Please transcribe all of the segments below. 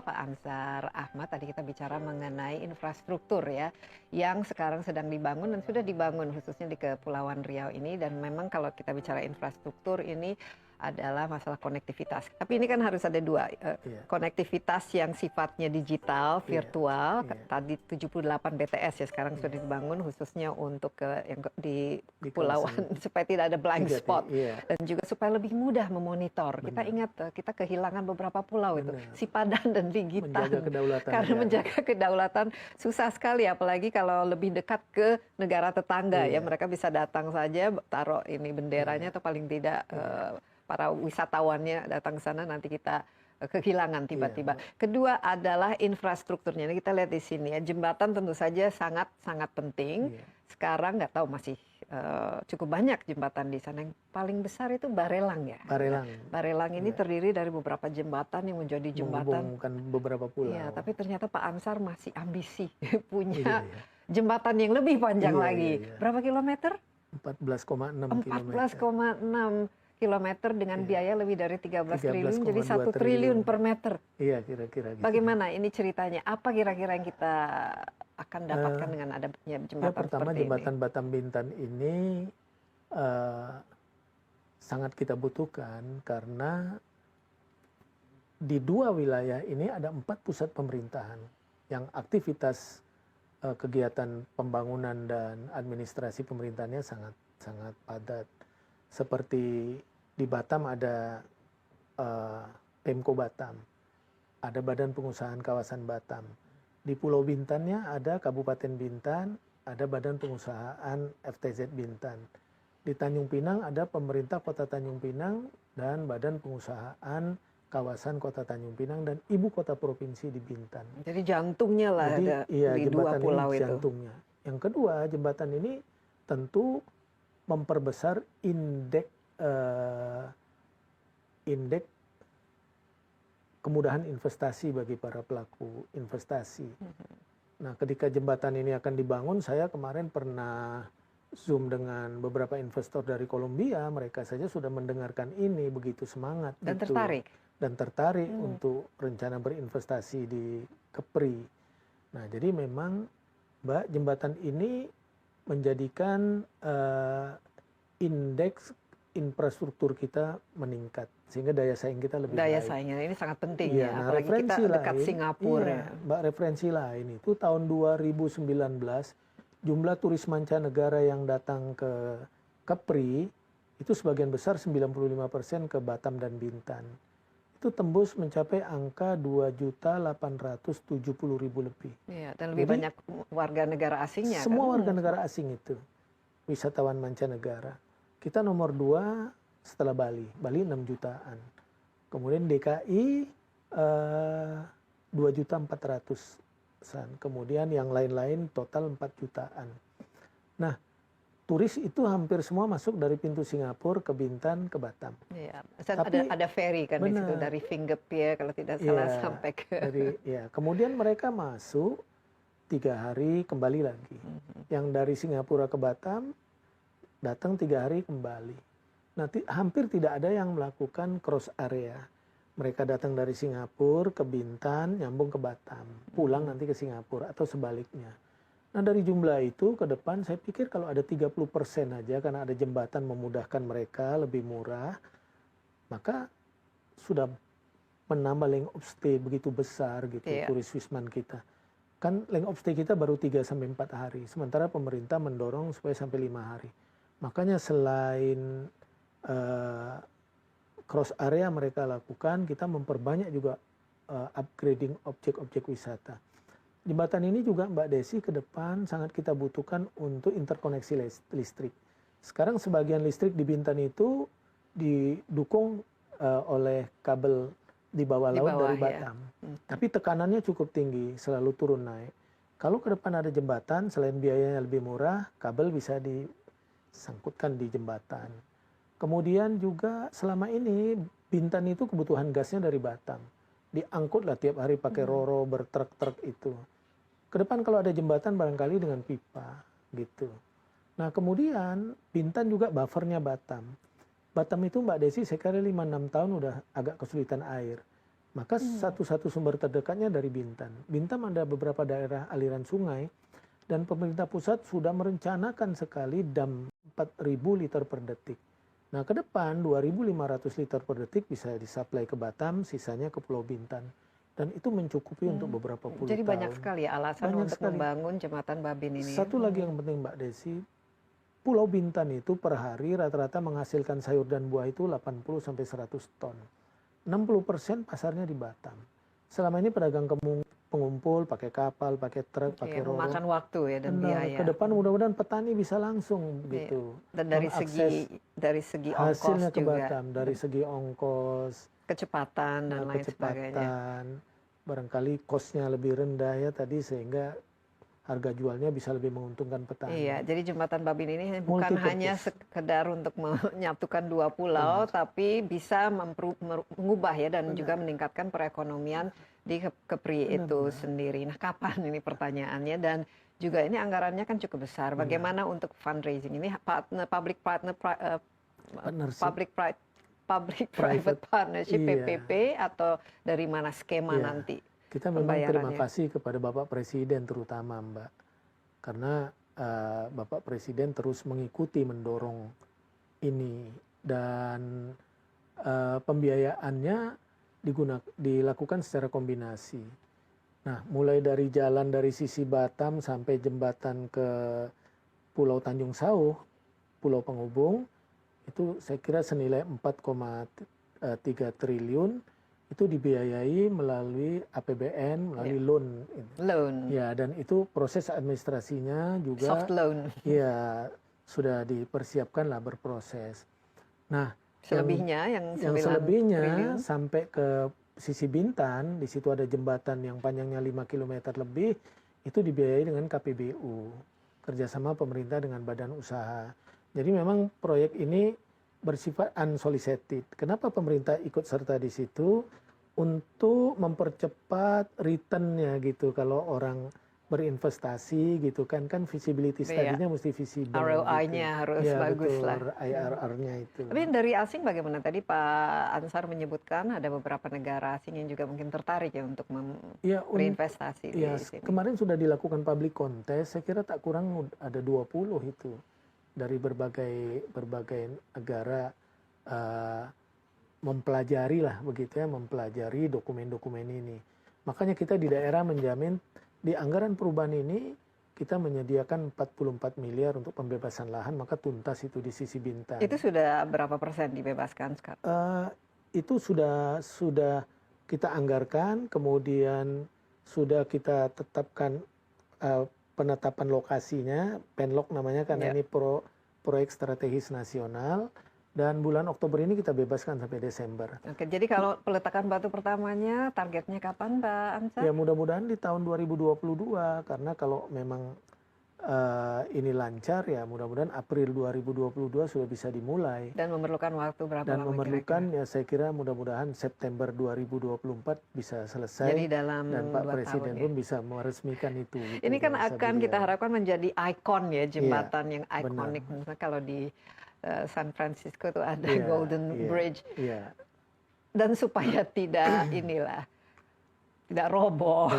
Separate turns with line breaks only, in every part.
Pak Ansar Ahmad. Tadi kita bicara mengenai infrastruktur ya, yang sekarang sedang dibangun dan sudah dibangun khususnya di Kepulauan Riau ini. Dan memang kalau kita bicara infrastruktur ini adalah masalah konektivitas. Tapi ini kan harus ada dua, konektivitas yang sifatnya digital, virtual. Tadi 78 BTS ya sekarang sudah dibangun khususnya untuk yang di kepulauan supaya tidak ada blank spot dan juga supaya lebih mudah memonitor. Kita ingat kita kehilangan beberapa pulau itu, Sipadan dan Ligitan. Karena menjaga kedaulatan susah sekali, apalagi kalau lebih dekat ke negara tetangga ya, mereka bisa datang saja taruh ini benderanya atau paling tidak para wisatawannya datang ke sana, nanti kita kehilangan tiba-tiba. Kedua adalah infrastrukturnya. Ini kita lihat di sini ya, jembatan tentu saja sangat penting. Sekarang nggak tahu masih cukup banyak jembatan di sana. Yang paling besar itu Barelang ya. Barelang ini terdiri dari beberapa jembatan yang menjadi jembatan.
Menghubungkan beberapa pulau.
Ya, tapi ternyata Pak Ansar masih ambisi punya jembatan yang lebih panjang lagi. Berapa kilometer?
14,6
kilometer dengan biaya lebih dari 13 triliun, jadi 1 triliun per meter.
Iya, kira-kira gitu.
Bagaimana ini ceritanya? Apa kira-kira yang kita akan dapatkan dengan adanya jembatan
pertama,
seperti
jembatan
ini?
Batam Bintan ini sangat kita butuhkan karena di dua wilayah ini ada 4 pusat pemerintahan yang aktivitas kegiatan pembangunan dan administrasi pemerintahannya sangat padat. Seperti di Batam ada Pemko Batam, ada Badan Pengusahaan Kawasan Batam. Di Pulau Bintannya ada Kabupaten Bintan, ada Badan Pengusahaan FTZ Bintan. Di Tanjung Pinang ada pemerintah Kota Tanjung Pinang dan Badan Pengusahaan Kawasan Kota Tanjung Pinang dan Ibu Kota Provinsi di Bintan.
Jadi jantungnya lah ada di dua pulau itu.
Jantungnya. Yang kedua, jembatan ini tentu memperbesar indeks kemudahan investasi bagi para pelaku investasi. Nah, ketika jembatan ini akan dibangun, saya kemarin pernah Zoom dengan beberapa investor dari Kolombia, mereka saja sudah mendengarkan ini, begitu semangat.
Dan
gitu.
tertarik?
Untuk rencana berinvestasi di Kepri. Nah, jadi memang Mbak, jembatan ini menjadikan indeks infrastruktur kita meningkat sehingga daya saing kita lebih baik.
Daya saingnya ini sangat penting ya,
Nah,
apalagi kita dekat Singapura.
Iya, Mbak, referensi lain itu tahun 2019 jumlah turis mancanegara yang datang ke Kepri itu sebagian besar 95% ke Batam dan Bintan. Itu tembus mencapai angka 2.870.000 lebih.
Iya, dan lebih banyak warga negara asingnya.
Semua warga negara asing itu, wisatawan mancanegara. Kita nomor 2 setelah Bali 6 jutaan. Kemudian DKI 2.400.000-an. Kemudian yang lain-lain total 4 jutaan. Nah, turis itu hampir semua masuk dari pintu Singapura ke Bintan ke Batam.
Iya, ada ferry kan di situ dari Finger Pier kalau tidak salah sampai ke.
Kemudian mereka masuk 3 hari kembali lagi. Yang dari Singapura ke Batam datang 3 hari kembali. Nah, hampir tidak ada yang melakukan cross area. Mereka datang dari Singapura ke Bintan, nyambung ke Batam, pulang nanti ke Singapura atau sebaliknya. Nah, dari jumlah itu ke depan saya pikir kalau ada 30% aja karena ada jembatan memudahkan mereka lebih murah, maka sudah menambah length of stay begitu besar gitu turis wisman kita. Kan length of stay kita baru 3 sampai 4 hari, sementara pemerintah mendorong supaya sampai 5 hari. Makanya selain cross area mereka lakukan, kita memperbanyak juga upgrading objek-objek wisata. Jembatan ini juga Mbak Desi ke depan sangat kita butuhkan untuk interkoneksi listrik. Sekarang sebagian listrik di Bintan itu didukung oleh kabel di bawah laut dari Batam. Tapi tekanannya cukup tinggi, selalu turun naik. Kalau ke depan ada jembatan, selain biayanya lebih murah, kabel bisa disangkutkan di jembatan. Kemudian juga selama ini Bintan itu kebutuhan gasnya dari Batam. Diangkutlah tiap hari pakai roro bertruk-truk itu. Ke depan kalau ada jembatan barangkali dengan pipa gitu. Nah, kemudian Bintan juga buffernya Batam. Batam itu Mbak Desi saya kira 5-6 tahun udah agak kesulitan air. Maka satu-satu sumber terdekatnya dari Bintan. Bintan ada beberapa daerah aliran sungai dan pemerintah pusat sudah merencanakan sekali dam 4.000 liter per detik. Nah, ke depan 2.500 liter per detik bisa disuplai ke Batam, sisanya ke Pulau Bintan. Dan itu mencukupi untuk beberapa puluh
Jadi
tahun.
banyak sekali alasan
Banyak
untuk
sekali.
membangun jembatan Babin ini.
Satu lagi yang penting Mbak Desi, Pulau Bintan itu per hari rata-rata menghasilkan sayur dan buah itu 80 sampai 100 ton. 60% pasarnya di Batam. Selama ini pedagang pengumpul pakai kapal, pakai truk, pakai roro.
Memakan waktu ya dan biaya.
Ke depan mudah-mudahan petani bisa langsung gitu.
Dan dari segi ongkos
hasilnya ke
juga.
Batam, dari segi ongkos,
kecepatan dan lain sebagainya.
Barangkali kosnya lebih rendah ya tadi sehingga harga jualnya bisa lebih menguntungkan petani.
Iya, jadi jembatan Babin ini bukan hanya sekedar untuk menyatukan dua pulau, tapi bisa mengubah ya dan juga meningkatkan perekonomian di Kepri itu sendiri. Nah, kapan ini pertanyaannya, dan juga ini anggarannya kan cukup besar. Bagaimana untuk fundraising ini, public private partnership PPP atau dari mana skema nanti?
Kita memang terima kasih kepada Bapak Presiden terutama Mbak, karena Bapak Presiden terus mengikuti mendorong ini dan pembiayaannya dilakukan secara kombinasi. Nah, mulai dari jalan dari sisi Batam sampai jembatan ke Pulau Tanjung Sauh, Pulau Penghubung, itu saya kira senilai 4,3 triliun. Itu dibiayai melalui APBN, melalui loan. Ya, dan itu proses administrasinya juga
soft loan.
Ya, sudah dipersiapkan lah berproses. Nah,
selebihnya
yang selebihnya sampai ke sisi Bintan, di situ ada jembatan yang panjangnya 5 km lebih, itu dibiayai dengan KPBU, kerjasama pemerintah dengan badan usaha. Jadi memang proyek ini bersifat unsolicited. Kenapa pemerintah ikut serta di situ? Untuk mempercepat return-nya gitu. Kalau orang berinvestasi gitu kan visibility study-nya mesti visible.
ROI-nya harus bagus
betul,
lah.
IRR-nya itu.
Tapi dari asing bagaimana? Tadi Pak Ansar menyebutkan ada beberapa negara asing yang juga mungkin tertarik ya untuk berinvestasi di sini.
Kemarin sudah dilakukan public contest, saya kira tak kurang ada 20 itu dari berbagai negara mempelajari dokumen-dokumen ini. Makanya kita di daerah menjamin di anggaran perubahan ini kita menyediakan 44 miliar untuk pembebasan lahan, maka tuntas itu di sisi Bintan.
Itu sudah berapa persen dibebaskan sekarang?
Itu sudah kita anggarkan, kemudian sudah kita tetapkan penetapan lokasinya, PENLOK namanya karena ini proyek strategis nasional. Dan bulan Oktober ini kita bebaskan sampai Desember.
Oke, jadi kalau peletakan batu pertamanya targetnya kapan Pak Ansar?
Ya mudah-mudahan di tahun 2022, karena kalau memang ini lancar ya mudah-mudahan April 2022 sudah bisa dimulai.
Dan memerlukan waktu berapa lama?
Dan memerlukan ya saya kira mudah-mudahan September 2024 bisa selesai.
Jadi dalam
dan Pak
2
Presiden
tahun,
pun bisa meresmikan itu.
Ini kan akan kita harapkan menjadi ikon ya, jembatan yang ikonik.
Benar.
Misalnya kalau di San Francisco itu ada Golden Bridge. Dan supaya tidak tidak roboh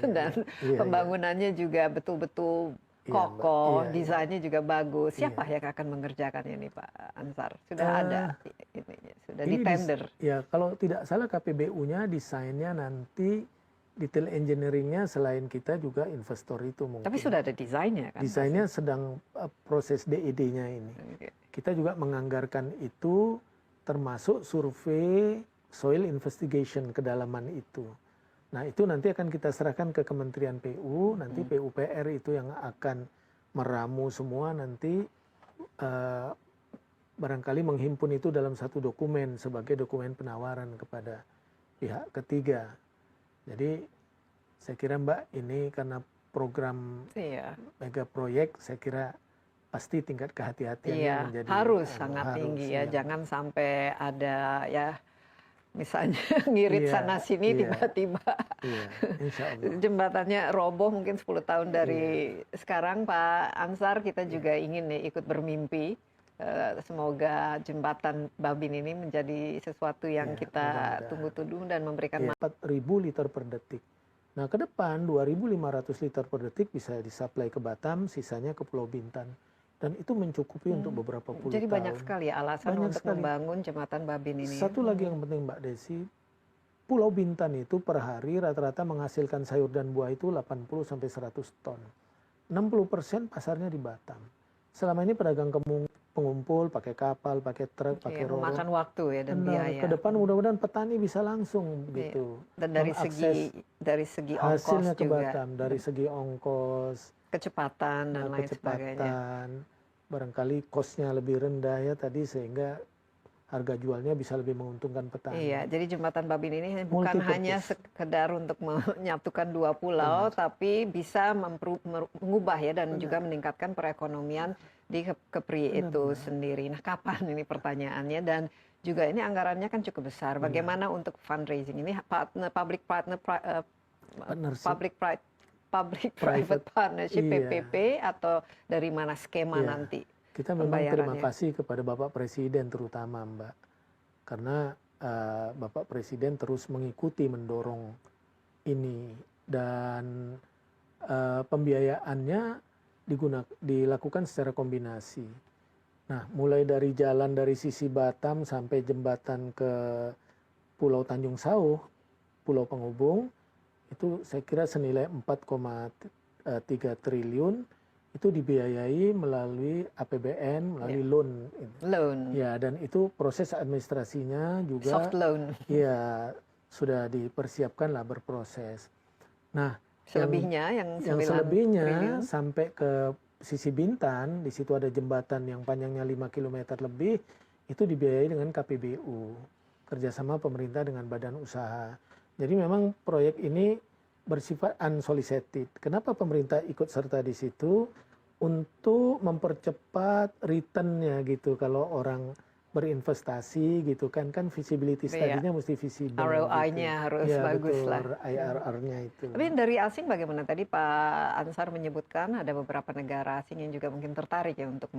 dan pembangunannya juga betul-betul kokoh, desainnya juga bagus. Siapa yang akan mengerjakan ini Pak Ansar? Sudah ada sudah di tender.
Ya, kalau tidak salah KPBU-nya desainnya nanti detail engineering-nya selain kita juga investor itu mungkin.
Tapi sudah ada desainnya kan?
Desainnya sedang proses DED-nya ini. Kita juga menganggarkan itu termasuk survei soil investigation kedalaman itu. Nah itu nanti akan kita serahkan ke Kementerian PU, nanti PUPR itu yang akan meramu semua nanti barangkali menghimpun itu dalam satu dokumen sebagai dokumen penawaran kepada pihak ketiga. Jadi saya kira Mbak ini karena program mega proyek saya kira pasti tingkat kehati-hatiannya menjadi
harus sangat tinggi ya. Jangan sampai ada ya misalnya ngirit sana sini tiba-tiba jembatannya roboh mungkin 10 tahun dari sekarang. Pak Ansar, kita juga ingin nih ikut bermimpi semoga jembatan Babin ini menjadi sesuatu yang
Ya,
kita
mudah-mudahan.
tunggu-tunggu dan memberikan
Ya, 4.000 liter per detik. Nah, ke depan 2.500 liter per detik bisa disuplai ke Batam, sisanya ke Pulau Bintan. Dan itu mencukupi untuk beberapa puluh
Jadi banyak
tahun.
sekali ya alasan
Banyak
untuk
sekali.
membangun jembatan Babin ini.
Satu lagi yang penting Mbak Desi, Pulau Bintan itu per hari rata-rata menghasilkan sayur dan buah itu 80 sampai 100 ton. 60% pasarnya di Batam. Selama ini pedagang pengumpul pakai kapal, pakai truk, pakai roro.
Memakan waktu ya dan
Benar,
biaya.
ke depan mudah-mudahan petani bisa langsung gitu.
Dan dari segi
hasilnya
ongkos
ke
juga,
Batam, dari segi ongkos,
kecepatan dan lain sebagainya.
Barangkali kosnya lebih rendah ya tadi sehingga harga jualnya bisa lebih menguntungkan petani.
Iya, jadi jembatan Babin ini bukan hanya sekedar untuk menyatukan dua pulau, tapi bisa mengubah ya dan juga meningkatkan perekonomian di Kepri itu sendiri. Nah, kapan ini pertanyaannya, dan juga ini anggarannya kan cukup besar. Bagaimana untuk fundraising ini, public private partnership, PPP, atau dari mana skema nanti?
Kita memang terima kasih kepada Bapak Presiden terutama Mbak, karena Bapak Presiden terus mengikuti mendorong ini, dan pembiayaannya dilakukan secara kombinasi. Nah, mulai dari jalan dari sisi Batam sampai jembatan ke Pulau Tanjung Sauh, Pulau Penghubung, itu saya kira senilai 4,3 triliun itu dibiayai melalui APBN, melalui loan. Ya, dan itu proses administrasinya juga
soft loan.
Ya, sudah dipersiapkan lah, berproses. Nah,
selebihnya yang
selebihnya sampai ke sisi Bintan, di situ ada jembatan yang panjangnya 5 km lebih, itu dibiayai dengan KPBU, kerjasama pemerintah dengan badan usaha. Jadi memang proyek ini bersifat unsolicited. Kenapa pemerintah ikut serta di situ? Untuk mempercepat return-nya gitu. Kalau orang berinvestasi gitu kan visibility study-nya mesti visible.
ROI-nya
gitu.
harus bagus lah.
IRR-nya itu.
Tapi dari asing bagaimana? Tadi Pak Ansar menyebutkan ada beberapa negara asing yang juga mungkin tertarik ya untuk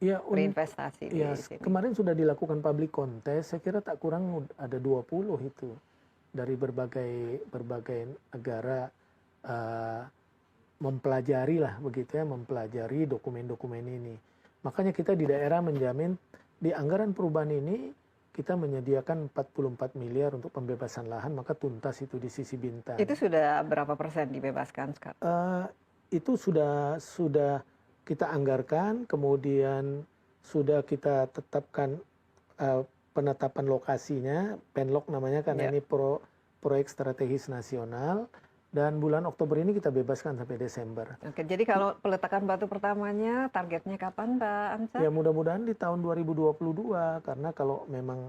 berinvestasi di sini.
Kemarin sudah dilakukan public contest, saya kira tak kurang ada 20 itu dari berbagai negara, mempelajari lah begitu ya, mempelajari dokumen-dokumen ini. Makanya kita di daerah menjamin di anggaran perubahan ini kita menyediakan 44 miliar untuk pembebasan lahan, maka tuntas itu di sisi Bintan.
Itu sudah berapa persen dibebaskan sekarang?
Itu sudah kita anggarkan, kemudian sudah kita tetapkan penetapan lokasinya, PENLOK namanya, karena ini proyek strategis nasional. Dan bulan Oktober ini kita bebaskan sampai Desember.
Oke, jadi kalau peletakan batu pertamanya targetnya kapan Pak Ansar?
Ya mudah-mudahan di tahun 2022, karena kalau memang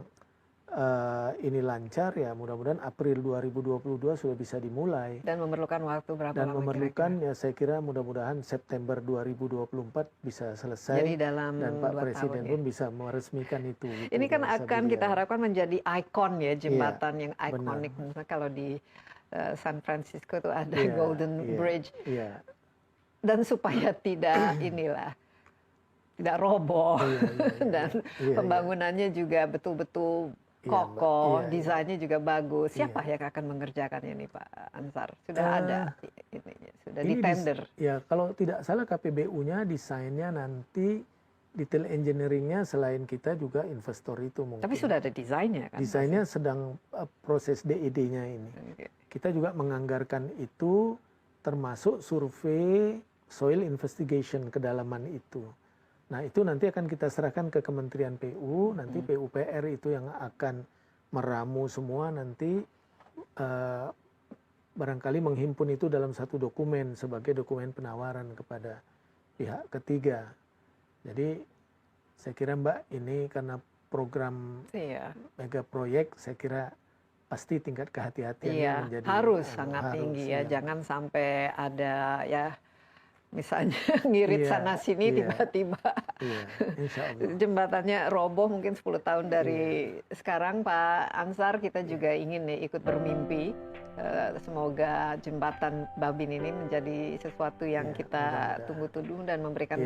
ini lancar ya mudah-mudahan April 2022 sudah bisa dimulai.
Dan memerlukan waktu berapa lama?
Dan memerlukan ya saya kira mudah-mudahan September 2024 bisa selesai.
Jadi dalam
dan Pak Presiden pun bisa meresmikan itu. Gitu,
ini kan akan kita harapkan menjadi ikon ya, jembatan yang ikonik. Misalnya kalau di San Francisco itu ada Golden Bridge. Dan supaya tidak tidak roboh dan pembangunannya juga betul-betul kokoh, desainnya juga bagus. Siapa yang akan mengerjakan ini Pak Ansar? Sudah ada sudah di tender.
Ya, kalau tidak salah KPBU-nya desainnya nanti detail engineering-nya selain kita juga investor itu mungkin.
Tapi sudah ada desainnya kan?
Desainnya sedang proses DED-nya ini. Kita juga menganggarkan itu termasuk survei soil investigation kedalaman itu. Nah itu nanti akan kita serahkan ke Kementerian PU, nanti PUPR itu yang akan meramu semua nanti barangkali menghimpun itu dalam satu dokumen sebagai dokumen penawaran kepada pihak ketiga. Jadi saya kira Mbak ini karena program mega proyek, saya kira pasti tingkat kehati-hatiannya menjadi
harus sangat tinggi ya. Jangan sampai ada misalnya ngirit sana sini tiba-tiba jembatannya roboh mungkin 10 tahun dari sekarang. Pak Ansar, kita juga ingin ikut bermimpi. Semoga jembatan Babin ini menjadi sesuatu yang kita tunggu-tunggu dan memberikan